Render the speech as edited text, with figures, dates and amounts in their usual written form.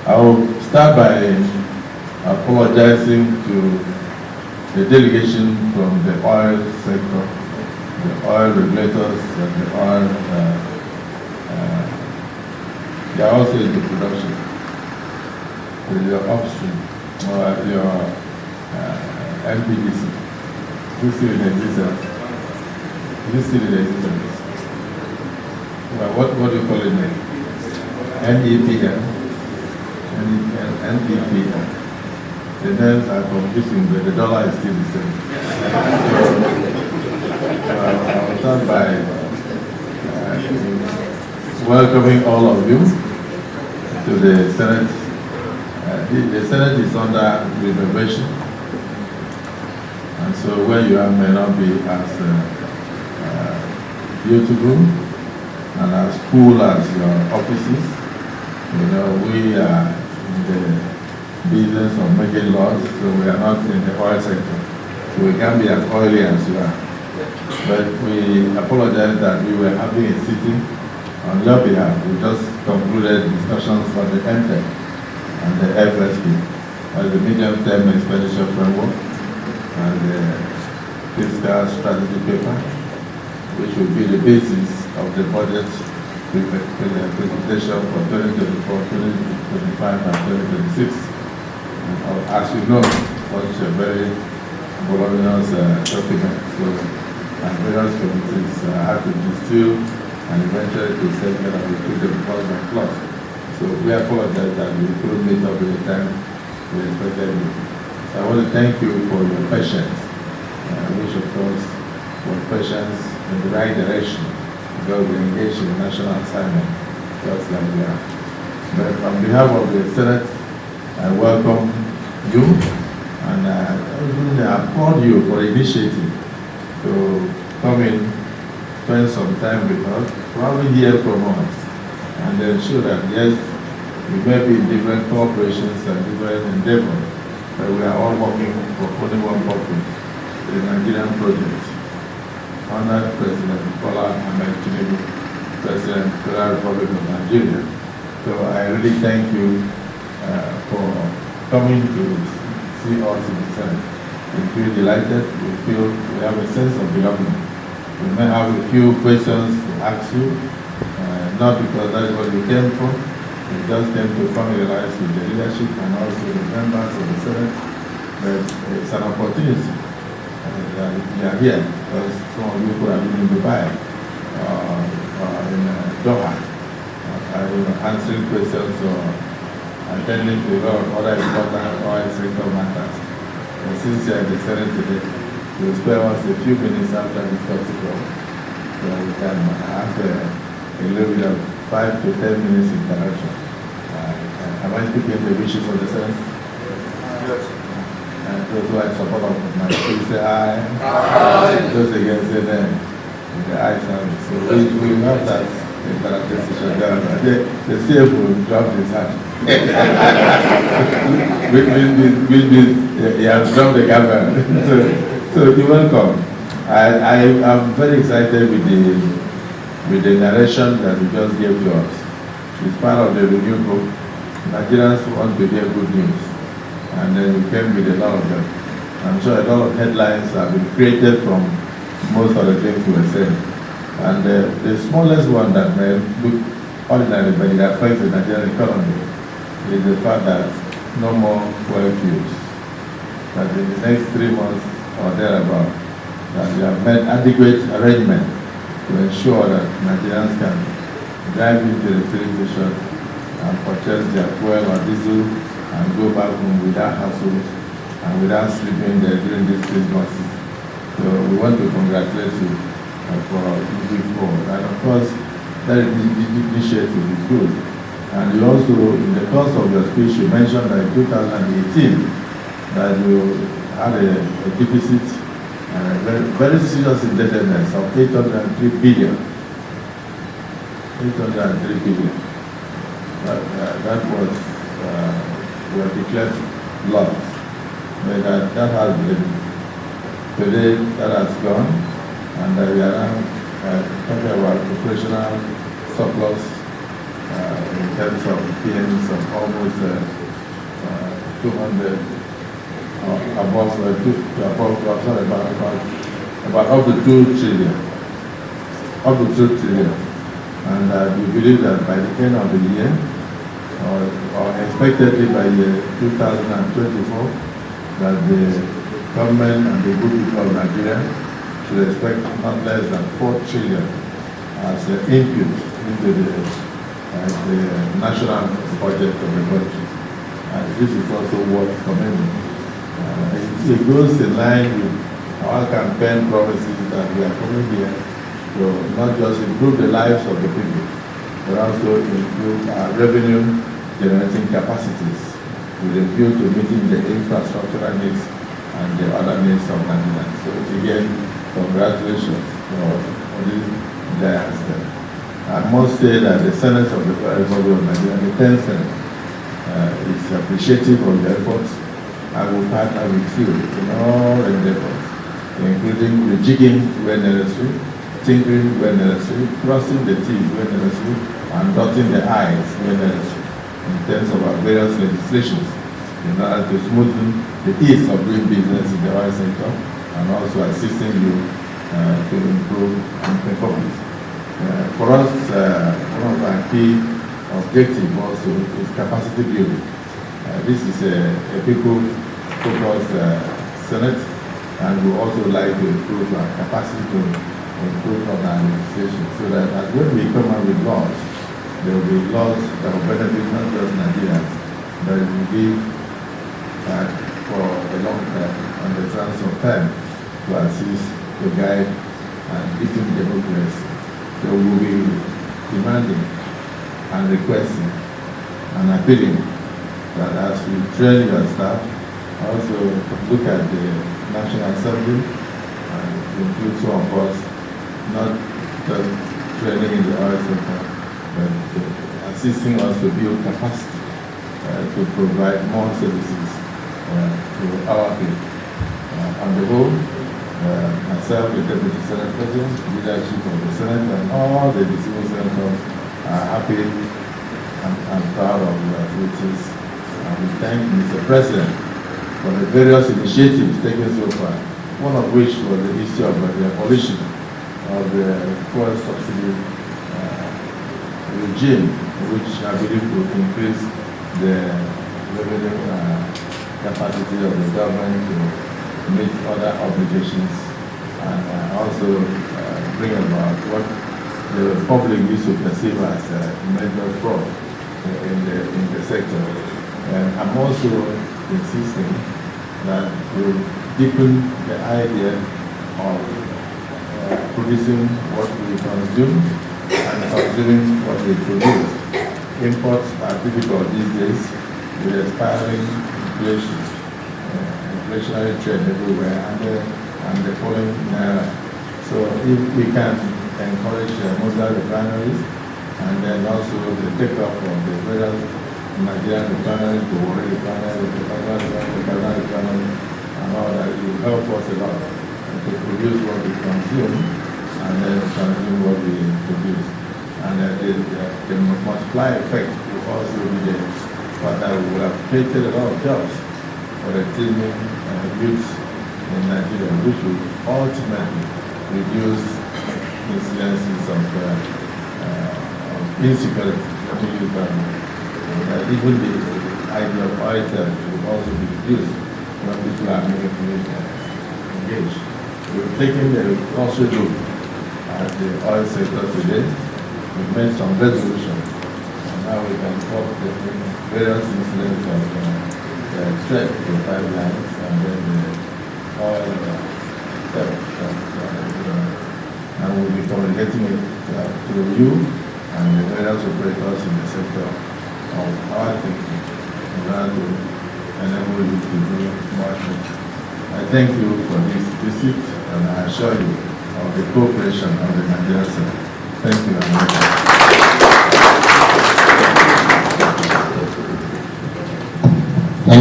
I'll start by apologizing to the delegation from the oil sector, the oil regulators, and the oil, they are also into production. Your upstream, or your MPDC, who's still in existence? Who's still in existence? Well, what do you call it now? NEPM. NEPM. The names are confusing, but the dollar is still the same. So, I'll start by welcoming all of you to the Senate. The Senate is under renovation, and so where you are may not be as beautiful and as cool as your offices. You know, we are in the business of making laws, so we are not in the oil sector. So we can't be as oily as you are. But we apologize that we were having a sitting on your behalf. We just concluded discussions on the MTEC and the FSP, as the medium-term expenditure framework and the fiscal strategy paper, which will be the basis of the budget presentation for 2024, 2025, and 2026. As you know, it's a very voluminous document, so and various committees have to distill and eventually to segment and we put them clause by clause. So we apologize that we couldn't meet up with the time we expected you. So I want to thank you for your patience, which of course was patience in the right direction, because we engaged in national assignment, just like we are. But on behalf of the Senate, I welcome you and I applaud you for the initiative to come in, spend some time with us, probably hear from us, and ensure that yes, we may be in different corporations and different endeavors, but we are all working for only one purpose, the Nigerian project. Honored President Bola Ahmed Tinubu, President of the Federal Republic of Nigeria. So I really thank you for coming to see us in the Senate. We feel delighted, we have a sense of belonging. We may have a few questions to ask you, not because that is what we came from. We just came to familiarize with the leadership and also the members of the Senate. But it's an opportunity that we are here because some of you could have been in Dubai in Doha, answering questions or attending to a lot of other important oil sector matters. And since you are in the Senate today, you will spare us a few minutes after this festival, so we can have a little bit of 5 to 10 minutes interaction. Am I speaking the wishes of the Senate? Yes. And those who are in support of my speech say aye. Aye. Those against say nay. The ayes have it. So we have that interactive session there. The CF will drop his hand. He has dropped the camera. So you're welcome. I am very excited with the narration that you just gave to us. It's part of the review book. Nigerians want to hear good news. And then we came with a lot of them. I'm sure a lot of headlines have been created from most of the things we were saying. And the smallest one that may look ordinary, but it affects the Nigerian economy, is the fact that no more fuel fuels. That in the next 3 months or thereabout, that we have made adequate arrangement to ensure that Nigerians can drive into the filling station and purchase their fuel or diesel and go back home without hassles and without sleeping there during these 3 months. So we want to congratulate you for moving forward. And of course, that initiative is good. And you also, in the course of your speech, you mentioned that in 2018, that you had a deficit, very, very serious indebtedness of 803 billion. 803 billion. That was, were declared loss. But that has been, today that has gone, and we are now talking about operational surplus in terms of PMs of almost 200, about up to 2 trillion. Up to 2 trillion. And we believe that by the end of the year, or expectedly by year 2024, that the government and the good people of Nigeria should expect not less than 4 trillion as input into the national budget of the country. And this is also worth commending. It goes in line with our campaign promises that we are coming here to not just improve the lives of the people, but also improve our revenue generating capacities with a view to meeting the infrastructural needs and the other needs of Nigeria. So again, congratulations for this giant step. I must say that the Senate of the Federal Republic of Nigeria, the 10th Senate, is appreciative of your efforts. I will partner with you in all endeavors, including rejigging where necessary, tinkering where necessary, crossing the T's where necessary, and dotting the I's where necessary in terms of our various legislations in order to smoothen the ease of doing business in the oil sector and also assisting you to improve performance. For us, one of our key objectives also is capacity building. This is a people-focused Senate, and we also like to improve our capacity to improve on our legislation so that when we come out with laws, there will be laws that will benefit not just Nigerians, but it will give for a long time and the chance of time to assist, to guide, and deepen democracy. So we will be demanding and requesting and appealing that as we train your staff, also look at the National Assembly and include some of us, not just training in the oil sector, but assisting us to build capacity to provide more services to our people. On the whole, myself, the Deputy Senate President, leadership of the Senate, and all the distinguished senators are happy and proud of your activities. And we thank Mr. President for the various initiatives taken so far, one of which was the issue of the abolition of the fuel subsidy regime, which I believe will increase the revenue capacity of the government to meet other obligations and also bring about what the public used to perceive as major fraud in the sector. And I'm also insisting that we deepen the idea of producing what we consume and consuming what we produce. Imports are difficult these days with expiring inflation, inflationary trade everywhere, and the falling naira. So if we can encourage modern refineries and then also the take-up of the various Nigerian refineries, the Warri refinery, the Kaduna refinery, and all that, it will help us a lot to produce what we consume and then consume what we produce. And the multiplier effect will also be the fact that we will have created a lot of jobs for the teeming youth in Nigeria, which will ultimately reduce incidences of insecurity. Even the idea of oil theft will also be reduced when people are meaningfully engaged. We've taken the also look at the oil sector today. We've made some resolutions, and now we can talk the various incidents of threat to pipelines and then the oil theft. And we'll be communicating it to you and the various operators in the sector of our thinking in order to enable you to do much more. I thank you for this visit, and I assure you of the cooperation of the Nigerian Senate. Thank you very much.